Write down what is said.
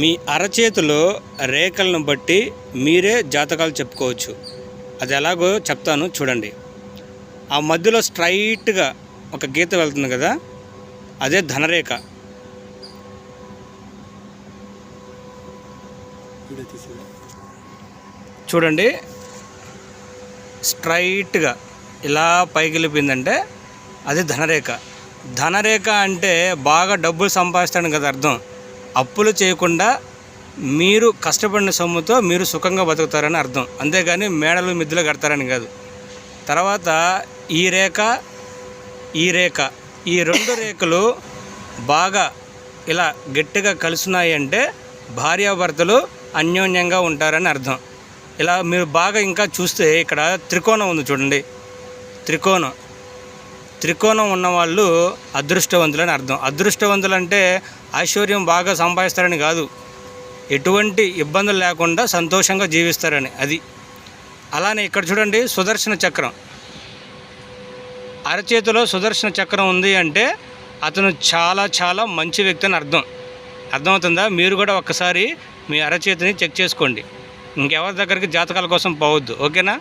మీ అరచేతిలో రేఖలను బట్టి మీరే జాతకాలు చెప్పుకోవచ్చు. అది ఎలాగో చెప్తాను చూడండి. ఆ మధ్యలో స్ట్రైట్గా ఒక గీత వెళ్తుంది కదా, అదే ధనరేఖ. చూడండి, స్ట్రైట్గా ఇలా పైకి వెళ్ళిపోయిందంటే అది ధనరేఖ. ధనరేఖ అంటే బాగా డబ్బులు సంపాదిస్తాడని కదా అర్థం. అప్పులు చేయకుండా మీరు కష్టపడిన సొమ్ముతో మీరు సుఖంగా బతుకుతారని అర్థం, అంతేగాని మేడలు మిద్దెలు కడతారని కాదు. తర్వాత ఈ రేఖ, ఈ రేఖ, ఈ రెండు రేఖలు బాగా ఇలా గట్టిగా కలుస్తున్నాయి అంటే భార్యాభర్తలు అన్యోన్యంగా ఉంటారని అర్థం. ఇలా మీరు బాగా ఇంకా చూస్తే ఇక్కడ త్రికోణం ఉంది చూడండి. త్రికోణం ఉన్నవాళ్ళు అదృష్టవంతులని అర్థం. అదృష్టవంతులు అంటే ఐశ్వర్యం బాగా సంపాదిస్తారని కాదు, ఎటువంటి ఇబ్బందులు లేకుండా సంతోషంగా జీవిస్తారని అది. అలానే ఇక్కడ చూడండి, సుదర్శన చక్రం. అరచేతిలో సుదర్శన చక్రం ఉంది అంటే అతను చాలా చాలా మంచి వ్యక్తి అని అర్థమవుతుందా? మీరు కూడా ఒక్కసారి మీ అరచేతిని చెక్ చేసుకోండి. ఇంకెవరి దగ్గరికి జాతకాల కోసం పోవద్దు, ఓకేనా?